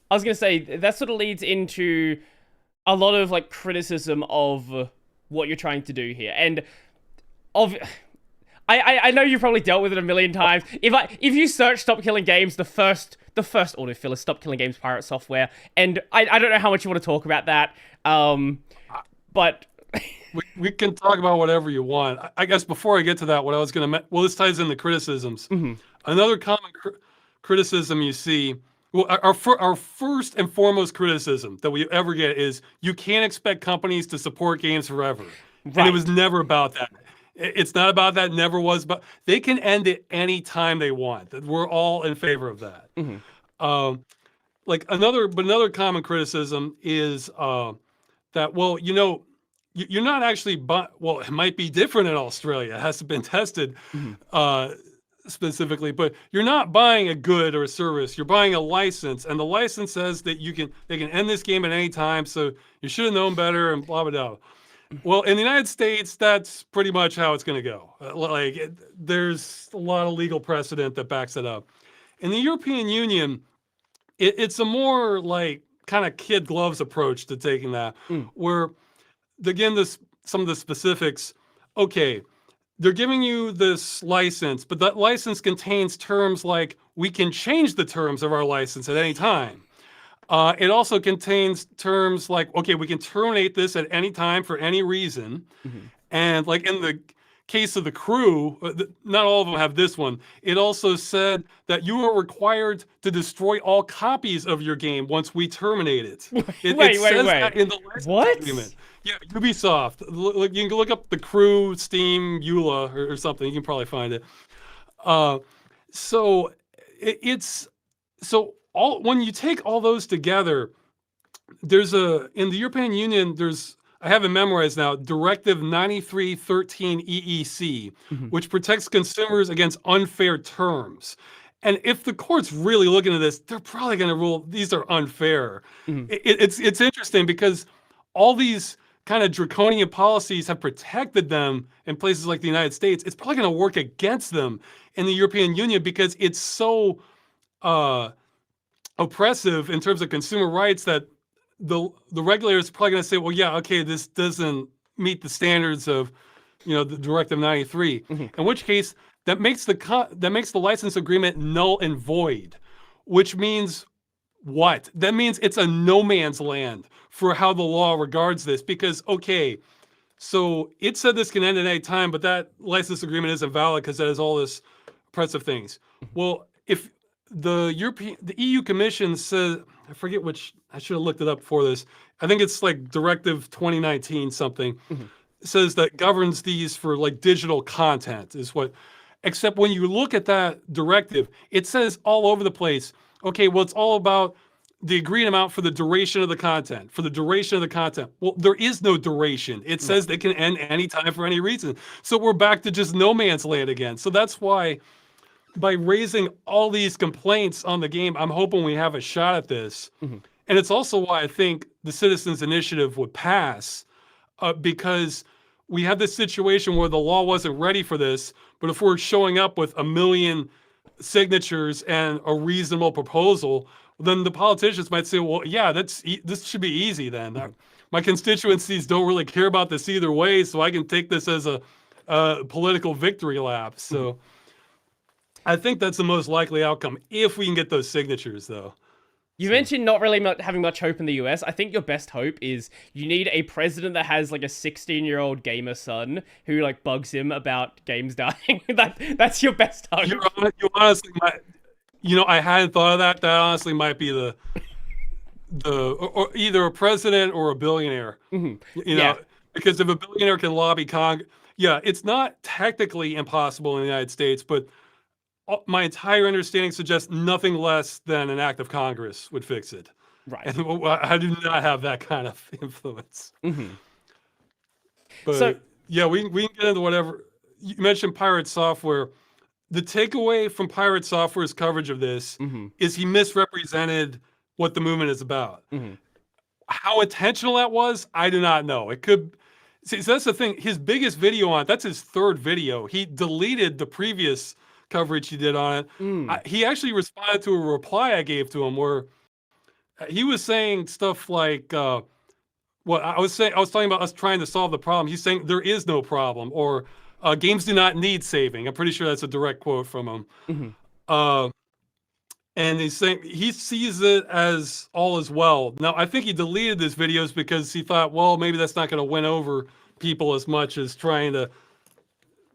I was gonna say that sort of leads into a lot of like criticism of what you're trying to do here, and of I know you've probably dealt with it a million times. If you search "Stop Killing Games," the first autofill is "Stop Killing Games Pirate Software," and I don't know how much you want to talk about that, but We can talk about whatever you want. I guess before I get to that, what I was going to, well, this ties into criticisms. mhm, Another common criticism you see, well, our first and foremost criticism that we ever get is you can't expect companies to support games forever. And it was right. never about that. It's not about that, never was, but they can end it any time they want. We're all in favor of that. Mhm. Um, another common criticism is that, well, you're not actually, well, it might be different in Australia. It hasn't been tested Mhm. uh, specifically, but you're not buying a good or a service. You're buying a license, and the license says that they can end this game at any time. So you should have known better, and blah blah blah. Well, in the United States, that's pretty much how it's going to go. There's a lot of legal precedent that backs it up. In the European Union, it's a more like kind of kid gloves approach to taking that, Mm. where again, this some of the specifics. Okay, they're giving you this license, but that license contains terms like we can change the terms of our license at any time. It also contains terms like, okay, we can terminate this at any time for any reason. Mhm. And like in the case of the crew, not all of them have this one. It also said that you are required to destroy all copies of your game once we terminate it. It says that Wait. in the license What? agreement. Yeah, Ubisoft. You can look up the crew, Steam, EULA, or something. You can probably find it. Uh, so it's so all when you take all those together, there's a in the European Union, there's I have it memorized now, Directive 9313 EEC, Mhm. which protects consumers against unfair terms. And if the court's really looking at this, they're probably going to rule these are unfair. Mhm. It's interesting because all these kind of draconian policies have protected them in places like the United States. It's probably going to work against them in the European Union because it's so uh, oppressive in terms of consumer rights that the regulators are probably going to say, well, yeah, okay, this doesn't meet the standards of, the Directive 93. Mhm. In which case, that makes the license agreement null and void, which means what? That means it's a no man's land for how the law regards this. Because okay, so it said this can end at any time, but that license agreement isn't valid because that has all this oppressive things. Well, if the EU Commission says, I forget which, I should have looked it up before this. I think it's like Directive 2019 something, Mhm. says that governs these for like digital content is what, except when you look at that directive, it says all over the place, okay, well, it's all about the agreed amount for the duration of the content, for the duration of the content. Well, there is no duration. It Right. says they can end anytime for any reason. So we're back to just no man's land again. So that's why by raising all these complaints on the game, I'm hoping we have a shot at this. Mhm. And it's also why I think the Citizens Initiative would pass, because we have this situation where the law wasn't ready for this. But if we're showing up with a million signatures and a reasonable proposal, then the politicians might say, well, yeah, this should be easy then. Mhm. My constituencies don't really care about this either way, so I can take this as a political victory lap. Mhm. So I think that's the most likely outcome if we can get those signatures, though. You So mentioned not really having much hope in the US. I think your best hope is you need a president that has like a 16-year-old gamer son who like bugs him about games dying. That's your best hope. you honestly might, I hadn't thought of that. That honestly might be or either a president or a billionaire. Mhm. You Yeah. know, because if a billionaire can lobby yeah, it's not technically impossible in the United States, but my entire understanding suggests nothing less than an act of Congress would fix it. Right. And I do not have that kind of influence. Mhm. So, But yeah, we can get into whatever. You mentioned Pirate Software. The takeaway from Pirate Software's coverage of this mhm. is he misrepresented what the movement is about. Mhm. How intentional that was, I do not know. It could. See, so that's the thing. His biggest video on it, that's his third video. He deleted the previous coverage he did on it. Mm. He actually responded to a reply I gave to him where he was saying stuff like, well, I was talking about us trying to solve the problem. He's saying there is no problem, or games do not need saving. I'm pretty sure that's a direct quote from him. Hmm. Uh, and he's saying he sees it as all as well. Now, I think he deleted his videos because he thought, well, maybe that's not going to win over people as much as trying to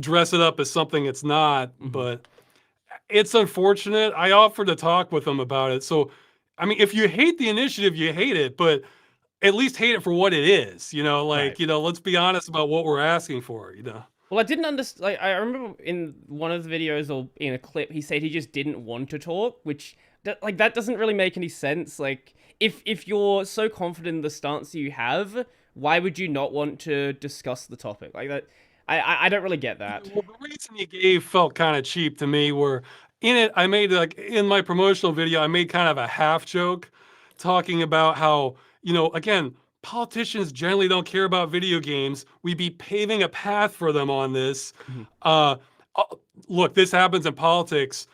dress it up as something it's not. Hmm. But it's unfortunate. I offered to talk with him about it. So, I mean, if you hate the initiative, you hate it, but at least hate it for what it is. Right. Let's be honest about what we're asking for. Well, I didn't understand. Like, I remember in one of the videos or in a clip, he said he just didn't want to talk, which that doesn't really make any sense. Like, if you're so confident in the stance you have, why would you not want to discuss the topic like that? I don't really get that. Well, the reason he gave felt kind of cheap to me. Where in it, I made like in my promotional video, I made kind of a half joke, talking about how again, politicians generally don't care about video games. We'd be paving a path for them on this. Mhm. Uh, uh, Look, this happens in politics.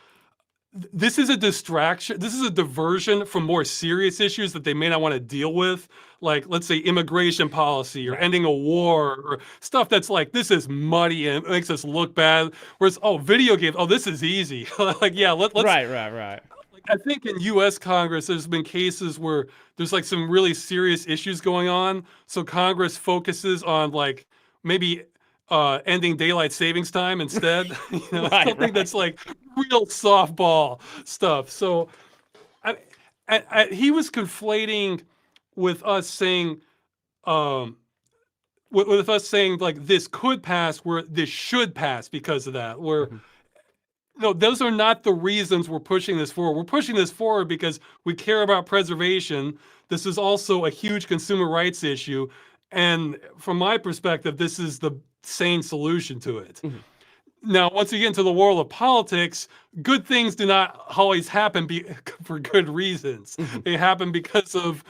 This is a distraction. This is a diversion from more serious issues that they may not want to deal with, like let's say immigration policy or Right. ending a war or stuff that's like this is muddy and it makes us look bad. Whereas video games, this is easy. Like yeah, let's. Right. Right. Right. Like, I think in U.S. Congress, there's been cases where there's like some really serious issues going on, so Congress focuses on like maybe ending daylight savings time instead. Right. Something Right. that's like real softball stuff. So he was conflating with us saying, um, with us saying like this could pass, where this should pass because of that. Where Mhm. no, those are not the reasons we're pushing this forward. We're pushing this forward because we care about preservation. This is also a huge consumer rights issue. And from my perspective, this is the sane solution to it. Mhm. Now, once you get into the world of politics, good things do not always happen for good reasons. Mhm. They happen because of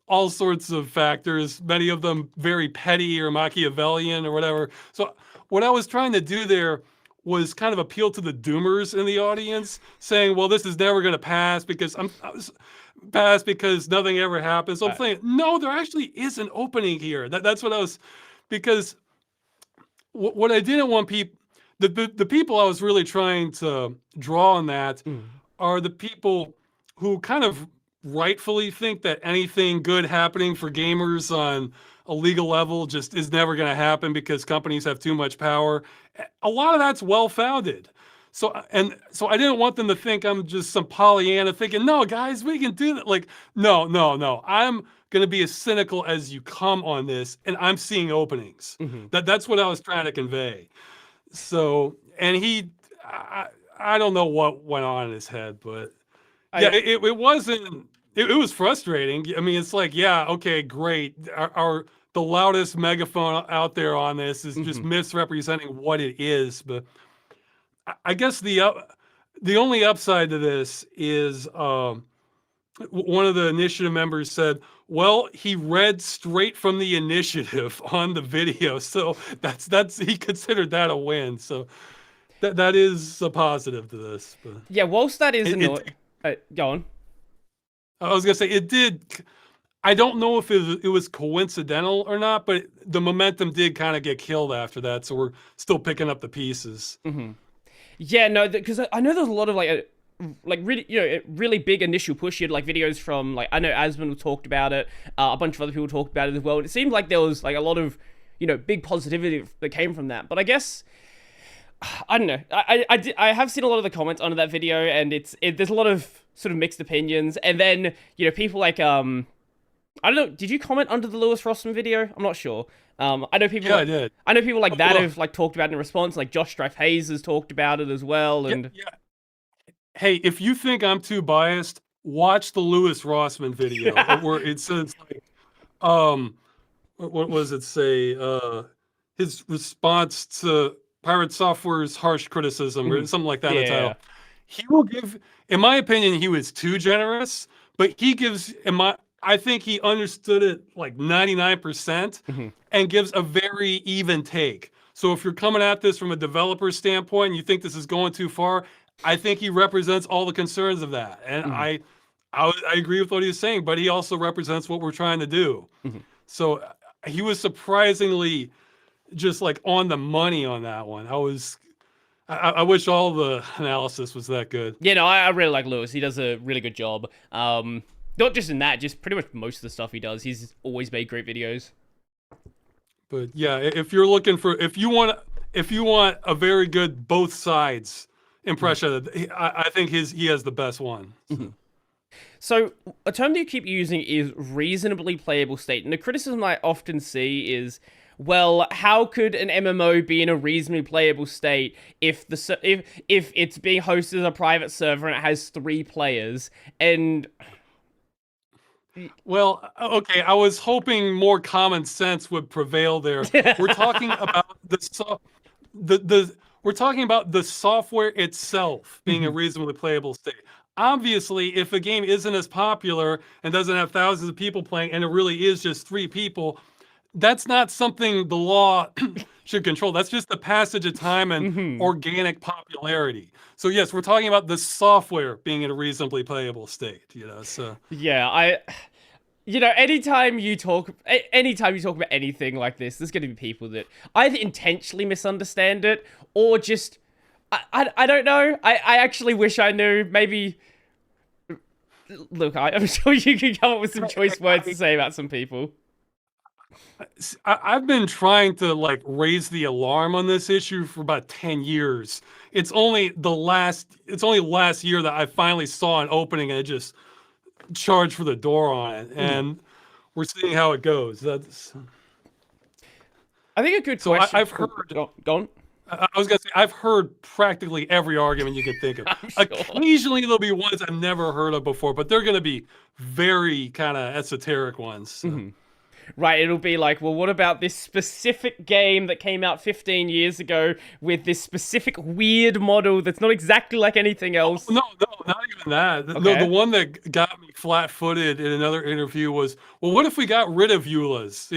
all sorts of factors, many of them very petty or Machiavellian or whatever. So, what I was trying to do there was kind of appeal to the doomers in the audience, saying, "Well, this is never going to pass because pass because nothing ever happens." So I'm Right. saying, no, there actually is an opening here. That's what I was, because what I didn't want people, the people I was really trying to draw on that Mhm. are the people who kind of rightfully think that anything good happening for gamers on a legal level just is never going to happen because companies have too much power. A lot of that's well founded. So I didn't want them to think I'm just some Pollyanna thinking, no, guys, we can do that. Like, no, no, no. I'm going to be as cynical as you come on this, and I'm seeing openings. Mhm. That's what I was trying to convey. So, and I don't know what went on in his head, but yeah, I it wasn't. It was frustrating. I mean, it's like, yeah, okay, great. The loudest megaphone out there on this is just Mhm. misrepresenting what it is. But I guess the only upside to this is one of the initiative members said, "Well, he read straight from the initiative on the video, so that's he considered that a win." So that is a positive to this. But Yeah. Whilst that is it annoying, go on. I was gonna say it did. I don't know if it was coincidental or not, but the momentum did kind of get killed after that. So we're still picking up the pieces. Mhm. Yeah, no, because I know there's a lot of like really, really big initial push. You had like videos from like I know Asmund talked about it, a bunch of other people talked about it as well. And it seemed like there was like a lot of big positivity that came from that. But I guess I don't know. I have seen a lot of the comments under that video, and there's a lot of sort of mixed opinions. And then people like I don't know. Did you comment under the Lewis Rossman video? I'm not sure. I know people. Yeah, I did. I know people like that Well, have like talked about it in response. Like Josh Strife Hayes has talked about it as well. yeah, And yeah. Hey, if you think I'm too biased, watch the Lewis Rossman video where it says like, what was it say? His response to Pirate Software's harsh criticism or Mhm. something like that in the Yeah. title. He will give, in my opinion, he was too generous, but he gives, I think he understood it like 99% Mhm. and gives a very even take. So if you're coming at this from a developer standpoint and you think this is going too far, I think he represents all the concerns of that. And Mhm. I agree with what he was saying, but he also represents what we're trying to do. Mhm. So he was surprisingly just like on the money on that one. I wish all the analysis was that good. Yeah, no, I really like Lewis. He does a really good job. Not just in that, just pretty much most of the stuff he does. He's always made great videos. But yeah, if you're looking for, if you want a very good both sides impression, I think he has the best one. So. So, a term that you keep using is reasonably playable state. And the criticism I often see is, well, how could an MMO be in a reasonably playable state if if it's being hosted as a private server and it has 3 players? And Well, okay, I was hoping more common sense would prevail there. We're talking about we're talking about the software itself being a reasonably playable state. Obviously, if a game isn't as popular and doesn't have thousands of people playing, and it really is just 3 people, that's not something the law should control. That's just the passage of time and organic popularity. So yes, we're talking about the software being in a reasonably playable state. So yeah, anytime you talk about anything like this, there's going to be people that either intentionally misunderstand it or just I don't know. I actually wish I knew. Maybe look, I'm sure you can come up with some choice words to say about some people. I've been trying to like raise the alarm on this issue for about 10 years. It's only last year that I finally saw an opening and it just charged for the door on it. And we're seeing how it goes. I think a good question. I've heard. Go on. I was gonna say I've heard practically every argument you could think of. Sure. Occasionally there'll be ones I've never heard of before, but they're gonna be very kind of esoteric ones. So. Right, it'll be like, well, what about this specific game that came out 15 years ago with this specific weird model that's not exactly like anything else? No, not even that. Okay. No, the one that got me flat-footed in another interview was, well, what if we got rid of EULAs?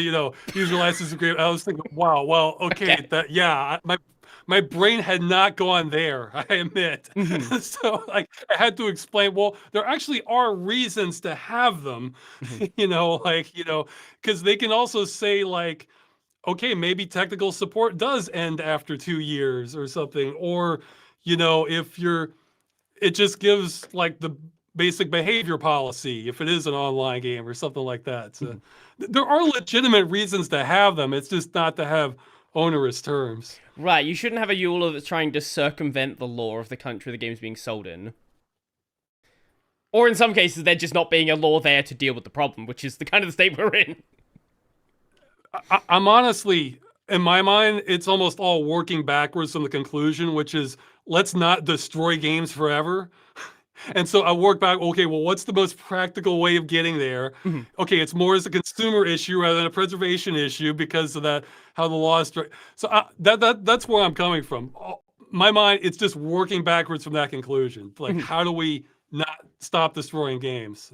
User license agreement. I was thinking, wow, well, okay. My brain had not gone there, I admit. So like I had to explain, well, there actually are reasons to have them, because they can also say like, okay, maybe technical support does end after 2 years or something. Or, it just gives like the basic behavior policy if it is an online game or something like that. So there are legitimate reasons to have them. It's just not to have onerous terms. Right, you shouldn't have a EULA that's trying to circumvent the law of the country the game's being sold in. Or in some cases, there just not being a law there to deal with the problem, which is the kind of the state we're in. I'm honestly, in my mind, it's almost all working backwards from the conclusion, which is let's not destroy games forever. And so I work back, okay, well, what's the most practical way of getting there? Okay, it's more as a consumer issue rather than a preservation issue because of that, how the law is. So that's where I'm coming from. My mind, it's just working backwards from that conclusion. Like, how do we not stop destroying games?